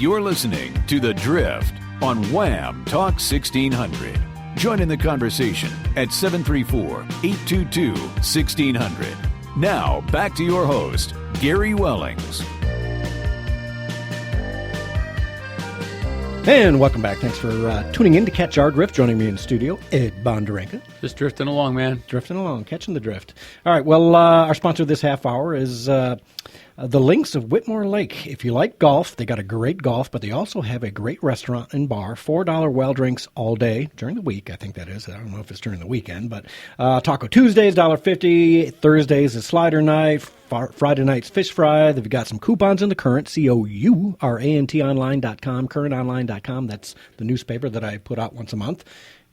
You're listening to The Drift on Wham Talk 1600. Join in the conversation at 734-822-1600. Now, back to your host, Gary Wellings. And welcome back. Thanks for tuning in to Catch Our Drift. Joining me in the studio, Ed Bonderenka. Just drifting along, man. Drifting along, catching the drift. All right, well, our sponsor this half hour is the Links of Whitmore Lake. If you like golf, they got a great golf, but they also have a great restaurant and bar, $4 well drinks all day, during the week, I think that is. I don't know if it's during the weekend, but Taco Tuesdays, $1.50. Thursdays is slider night. Friday night's fish fry. They've got some coupons in the Current, COURANTonline.com, currentonline.com. That's the newspaper that I put out once a month.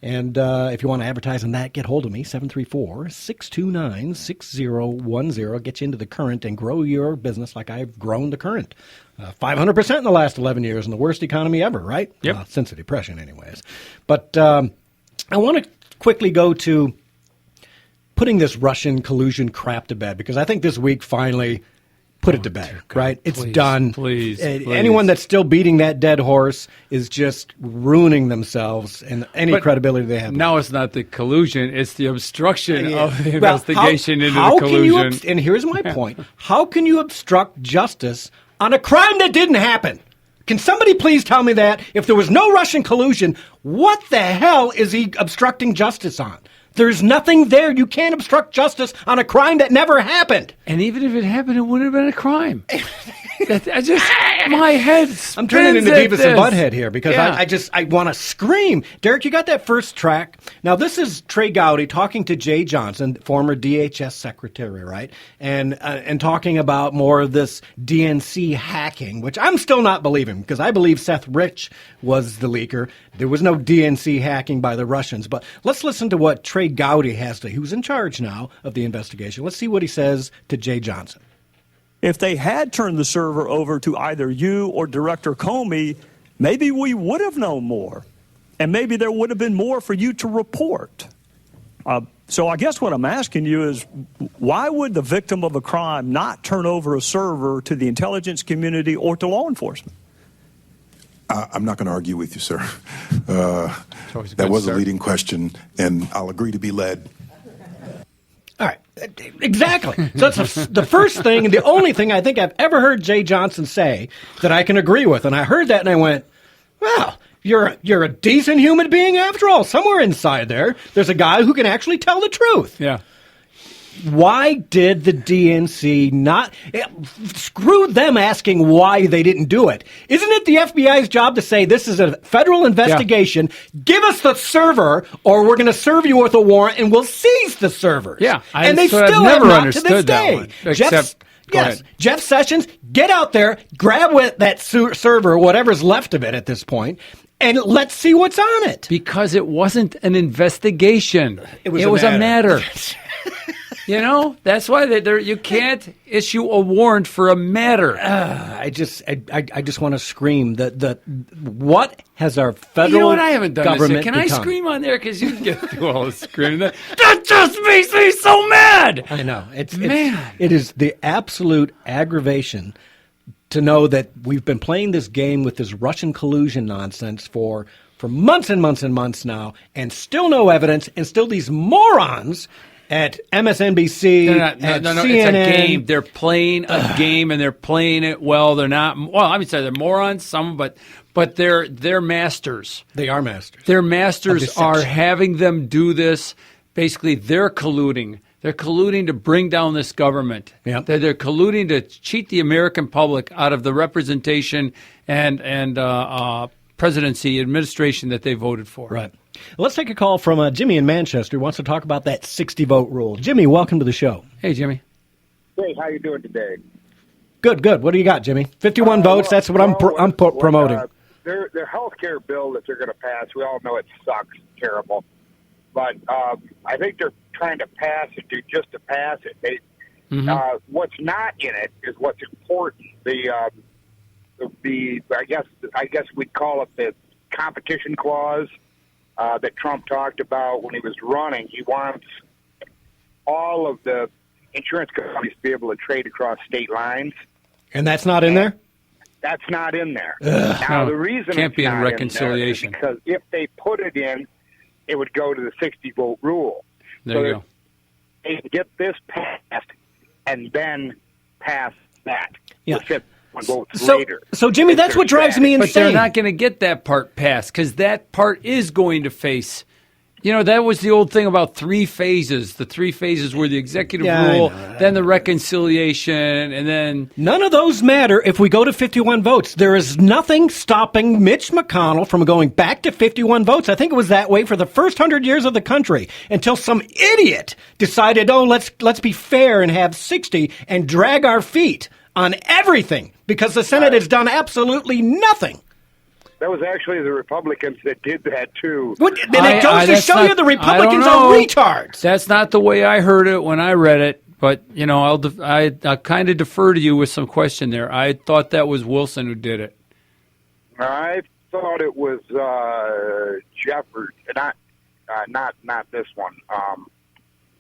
And if you want to advertise on that, get hold of me, 734-629-6010. Get you into the Current and grow your business like I've grown the Current. 500% in the last 11 years, and the worst economy ever, right? Yep. Since the Depression, anyways. But I want to quickly go to putting this Russian collusion crap to bed, because I think this week finally put it to bed, right? It's done. Please. Anyone that's still beating that dead horse is just ruining themselves and any credibility they have. Now it's not the collusion, it's the obstruction of the investigation into the collusion. And here's my point. How can you obstruct justice on a crime that didn't happen? Can somebody please tell me that? If there was no Russian collusion, what the hell is he obstructing justice on? There's nothing there. You can't obstruct justice on a crime that never happened. And even if it happened, it wouldn't have been a crime. My head I'm turning into Beavis and Butthead here because Yeah. I want to scream. Derek, you got that first track? Now, this is Trey Gowdy talking to Jay Johnson, former DHS secretary, right? And talking about more of this DNC hacking, which I'm still not believing because I believe Seth Rich was the leaker. There was no DNC hacking by the Russians. But let's listen to what Trey Gowdy has to. Who's in charge now of the investigation. Let's see what he says to Jay Johnson. If they had turned the server over to either you or Director Comey, maybe we would have known more. And maybe there would have been more for you to report. So I guess what I'm asking you is, why would the victim of a crime not turn over a server to the intelligence community or to law enforcement? I'm not going to argue with you, sir. That was a leading question, and I'll agree to be led. All right, exactly. So that's the first thing and the only thing I think I've ever heard Jay Johnson say that I can agree with. And I heard that and I went, well, you're a decent human being after all. Somewhere inside there's a guy who can actually tell the truth. Yeah. Why did the DNC not screw them asking why they didn't do it? Isn't it the FBI's job to say this is a federal investigation? Yeah. Give us the server, or we're going to serve you with a warrant, and we'll seize the servers. Yeah, and they still have not to this day. Jeff Sessions, get out there, grab that server, whatever's left of it at this point, and let's see what's on it. Because it wasn't an investigation. It was a matter. You know, that's why you can't issue a warrant for a matter. I just want to scream that what has our federal You know what? I haven't done government this yet. Can become? I scream on there? Because you get through all the screaming. That just makes me so mad. I know. It is the absolute aggravation to know that we've been playing this game with this Russian collusion nonsense for months and months and months now, and still no evidence, and still these morons at MSNBC, at CNN. It's a game. They're playing a game, and they're playing it well. They're not. Well, I would say they're morons, some, but they're masters. They are masters. Their masters are having them do this. Basically, they're colluding. They're colluding to bring down this government. Yep. They're colluding to cheat the American public out of the representation and presidency administration that they voted for. Right. Let's take a call from Jimmy in Manchester who wants to talk about that 60-vote rule. Jimmy, welcome to the show. Hey, Jimmy. Hey, how you doing today? Good. What do you got, Jimmy? 51 votes, that's what I'm promoting. Their health care bill that they're going to pass, we all know it sucks, terrible. But I think they're trying to pass it just to pass it. What's not in it is what's important. I guess we'd call it the competition clause that Trump talked about when he was running. He wants all of the insurance companies to be able to trade across state lines. And that's not in there? That's not in there. Now, the reason can't it's be in not reconciliation in there is because if they put it in, it would go to the 60-vote rule. There you go. They get this passed and then pass that. Yeah. The 51 votes later. So, Jimmy, that's what drives me insane. But they're not going to get that part passed because that part is going to face. You know, that was the old thing about 3 phases. The 3 phases were the executive rule, then the reconciliation, and then... None of those matter if we go to 51 votes. There is nothing stopping Mitch McConnell from going back to 51 votes. I think it was that way for the first 100 years of the country until some idiot decided, let's be fair and have 60 and drag our feet on everything because the Senate has done absolutely nothing. That was actually the Republicans that did that, too. Then it goes to show you the Republicans are retards. That's not the way I heard it when I read it. But, you know, I'll kind of defer to you with some question there. I thought that was Wilson who did it. I thought it was Jeffers. Not this one.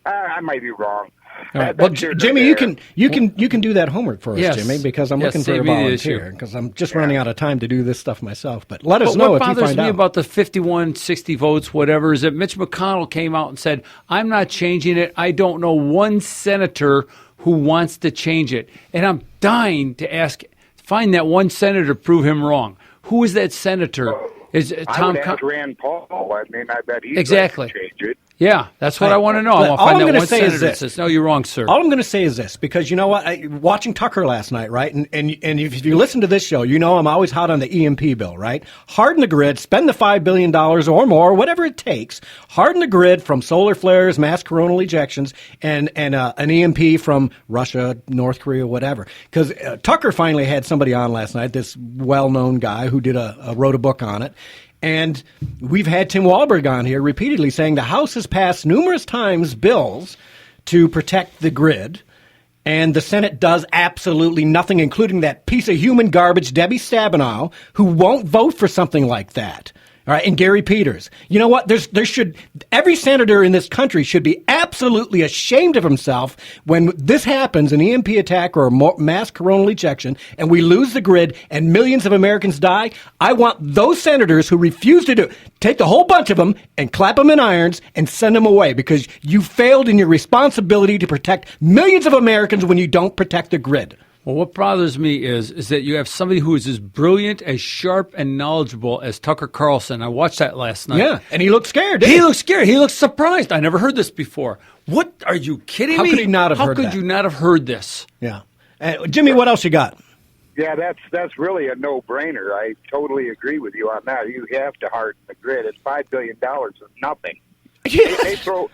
I might be wrong. All right. Well, Jimmy, you can do that homework for us, Jimmy, because I'm looking for a volunteer because I'm just running out of time to do this stuff myself. But let us know if you find out. What bothers me about the 51, 60 votes, whatever, is that Mitch McConnell came out and said, I'm not changing it. I don't know one senator who wants to change it. And I'm dying to find that one senator to prove him wrong. Who is that senator? Is I would ask Rand Paul. I mean, I bet he's exactly going to change it. Yeah, that's what I want to know. I want to find that one senator that says, no, you're wrong, sir. All I'm going to say is this, because you know what? Watching Tucker last night, right? And if you listen to this show, you know I'm always hot on the EMP bill, right? Harden the grid, spend the $5 billion or more, whatever it takes. Harden the grid from solar flares, mass coronal ejections, and an EMP from Russia, North Korea, whatever. Because Tucker finally had somebody on last night, this well-known guy who wrote a book on it. And we've had Tim Walberg on here repeatedly saying the House has passed numerous times bills to protect the grid, and the Senate does absolutely nothing, including that piece of human garbage, Debbie Stabenow, who won't vote for something like that. All right, and Gary Peters. You know what? Every senator in this country should be absolutely ashamed of himself when this happens, an EMP attack or a mass coronal ejection, and we lose the grid and millions of Americans die. I want those senators who refuse to do it, take the whole bunch of them and clap them in irons and send them away because you failed in your responsibility to protect millions of Americans when you don't protect the grid. Well, what bothers me is that you have somebody who is as brilliant, as sharp, and knowledgeable as Tucker Carlson. I watched that last night. Yeah, and he looked scared. He looked scared. He looked surprised. I never heard this before. What? Are you kidding me? How could he not have heard that? How could you not have heard this? Yeah. Jimmy, what else you got? Yeah, that's really a no-brainer. I totally agree with you on that. You have to harden the grid. It's $5 billion is nothing. They throw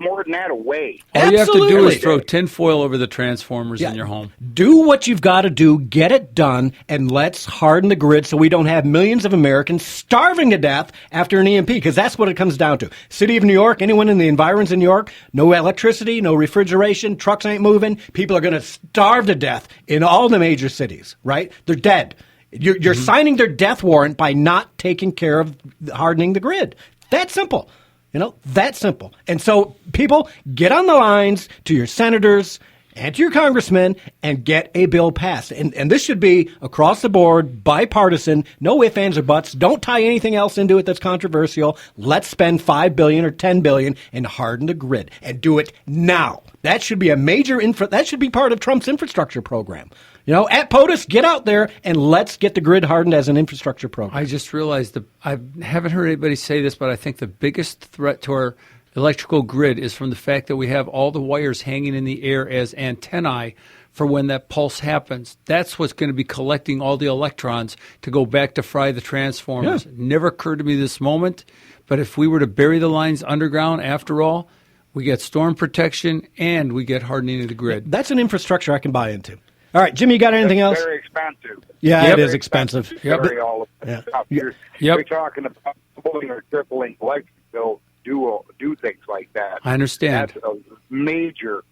more than that away. All you have to do is throw tinfoil over the transformers in your home. Do what you've got to do, get it done, and let's harden the grid so we don't have millions of Americans starving to death after an EMP, because that's what it comes down to. City of New York, anyone in the environs in New York, no electricity, no refrigeration, trucks ain't moving. People are going to starve to death in all the major cities, right? They're dead. You're signing their death warrant by not taking care of hardening the grid. That's simple. You know, that simple. And so people, get on the lines to your senators and to your congressmen and get a bill passed. And this should be across the board, bipartisan, no ifs, ands, or buts. Don't tie anything else into it that's controversial. Let's spend $5 billion or $10 billion and harden the grid and do it now. That should be a major that should be part of Trump's infrastructure program. You know, at POTUS, get out there and let's get the grid hardened as an infrastructure program. I just realized I haven't heard anybody say this, but I think the biggest threat to our electrical grid is from the fact that we have all the wires hanging in the air as antennae for when that pulse happens. That's what's going to be collecting all the electrons to go back to fry the transformers. Yeah. It never occurred to me this moment, but if we were to bury the lines underground, after all, we get storm protection and we get hardening of the grid. That's an infrastructure I can buy into. All right, Jimmy, you got anything else? Very expensive. Yeah, it is expensive. All of that stuff. You're talking about doubling or tripling electric bills do things like that. I understand. That's a major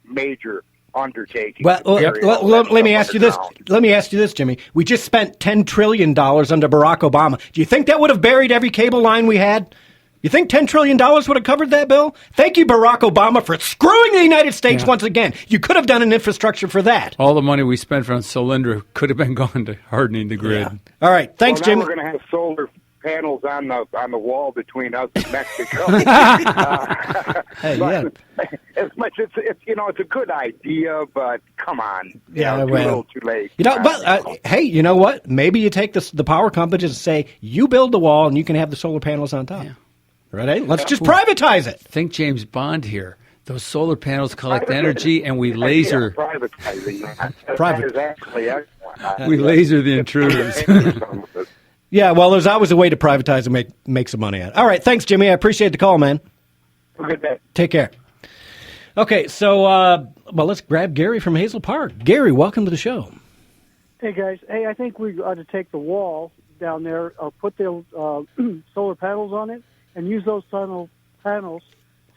undertaking. Well, let me ask you this. Let me ask you this, Jimmy. We just spent $10 trillion under Barack Obama. Do you think that would have buried every cable line we had? You think $10 trillion would have covered that, Bill? Thank you, Barack Obama, for screwing the United States once again. You could have done an infrastructure for that. All the money we spent on Solyndra could have been going to hardening the grid. Yeah. All right. Thanks, now Jimmy. We're going to have solar panels on the wall between us and Mexico. Hey, yeah. As much it's a good idea, but come on, Yeah, too little, too late. Hey, you know what? Maybe you take the power companies and say you build the wall and you can have the solar panels on top. Yeah. Right? Let's just privatize it. Think James Bond here. Those solar panels collect energy, and we laser. Privatizing. Private. That is actually excellent. We laser the intruders. Yeah, well, there's always a way to privatize and make some money on it. All right, thanks, Jimmy. I appreciate the call, man. Have a good day. Take care. Okay, so let's grab Gary from Hazel Park. Gary, welcome to the show. Hey, guys. Hey, I think we ought to take the wall down there, put the solar panels on it, and use those solar panels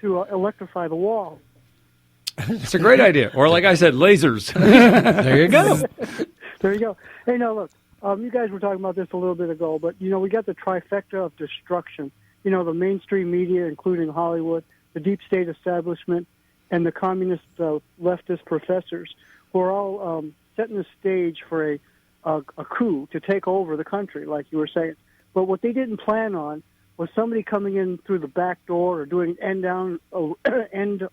to electrify the wall. It's a great idea. Or, like I said, lasers. There you go. There you go. Hey, now, look. You guys were talking about this a little bit ago, but, we got the trifecta of destruction. The mainstream media, including Hollywood, the deep state establishment, and the communist leftist professors, who are all setting the stage for a coup to take over the country, like you were saying. But what they didn't plan on was somebody coming in through the back door or doing end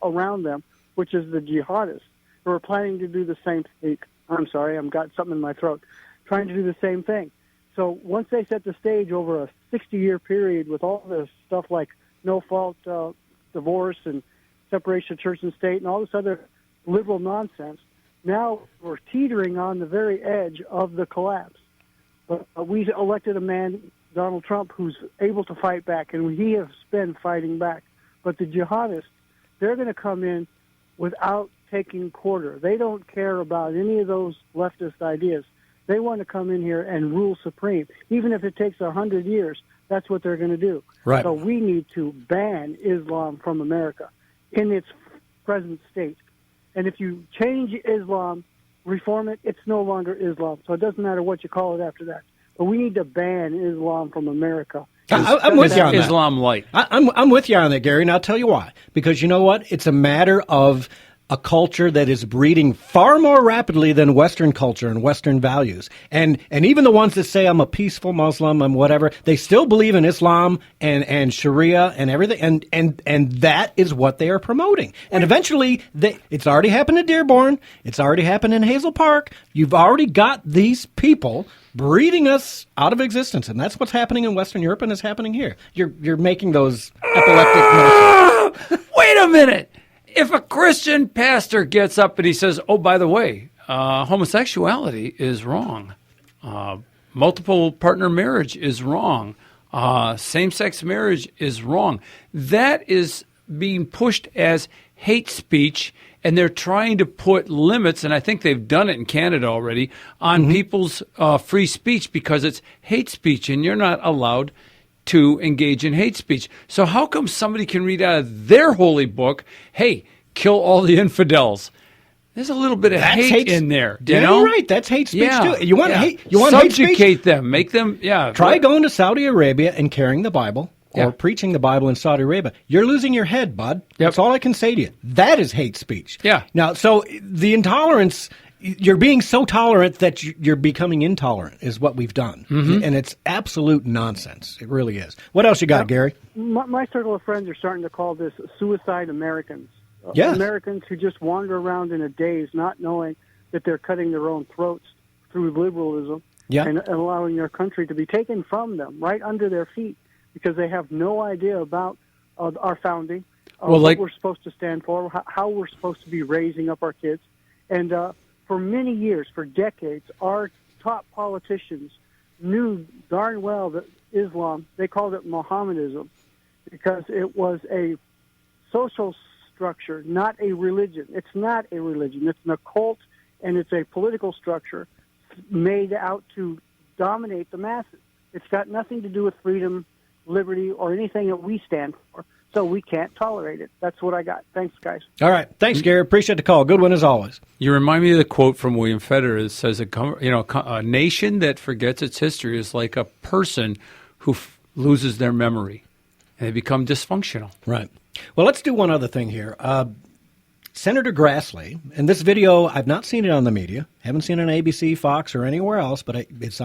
around them, which is the jihadists, who are planning to do the same thing. I'm sorry, I've got something in my throat. Trying to do the same thing. So once they set the stage over a 60-year period with all this stuff like no-fault divorce and separation of church and state and all this other liberal nonsense, now we're teetering on the very edge of the collapse. But we elected a man, Donald Trump, who's able to fight back, and he has been fighting back. But the jihadists, they're going to come in without taking quarter. They don't care about any of those leftist ideas. They want to come in here and rule supreme. Even if it takes 100 years, that's what they're going to do. Right. So we need to ban Islam from America in its present state. And if you change Islam, reform it, it's no longer Islam. So it doesn't matter what you call it after that. But we need to ban Islam from America. I'm with you on that. Islam light. I'm with you on that, Gary, and I'll tell you why. Because you know what? It's a matter of a culture that is breeding far more rapidly than Western culture and Western values. And even the ones that say I'm a peaceful Muslim and whatever, they still believe in Islam and Sharia and everything. And that is what they are promoting. And eventually, it's already happened in Dearborn. It's already happened in Hazel Park. You've already got these people breeding us out of existence. And that's what's happening in Western Europe and is happening here. You're making those epileptic notions. Wait a minute. If a Christian pastor gets up and he says, oh, by the way, homosexuality is wrong, multiple partner marriage is wrong, same-sex marriage is wrong, that is being pushed as hate speech, and they're trying to put limits, and I think they've done it in Canada already, on people's free speech because it's hate speech, and you're not allowed to engage in hate speech. So how come somebody can read out of their holy book, hey, kill all the infidels? There's a little bit of hate in there. Do you know? You're right. That's hate speech too. You want hate? You want subjugate hate speech? them, make them. Yeah. Try going to Saudi Arabia and carrying the Bible or preaching the Bible in Saudi Arabia. You're losing your head, bud. That's all I can say to you. That is hate speech. Yeah. Now, so the intolerance. You're being so tolerant that you're becoming intolerant is what we've done. And it's absolute nonsense. It really is. What else you got, Gary? My circle of friends are starting to call this suicide Americans. Yes. Americans who just wander around in a daze not knowing that they're cutting their own throats through liberalism and allowing their country to be taken from them right under their feet because they have no idea about our founding, what we're supposed to stand for, how we're supposed to be raising up our kids. And for many years, for decades, our top politicians knew darn well that Islam, they called it Mohammedanism, because it was a social structure, not a religion. It's not a religion. It's an occult, and it's a political structure made out to dominate the masses. It's got nothing to do with freedom, liberty, or anything that we stand for, so we can't tolerate it. That's what I got. Thanks, guys. All right. Thanks, Gary. Appreciate the call. Good one as always. You remind me of the quote from William Federer that says, a nation that forgets its history is like a person who loses their memory. and they become dysfunctional. Right. Well, let's do one other thing here. Senator Grassley, and this video, I've not seen it on the media, haven't seen it on ABC, Fox, or anywhere else, but it's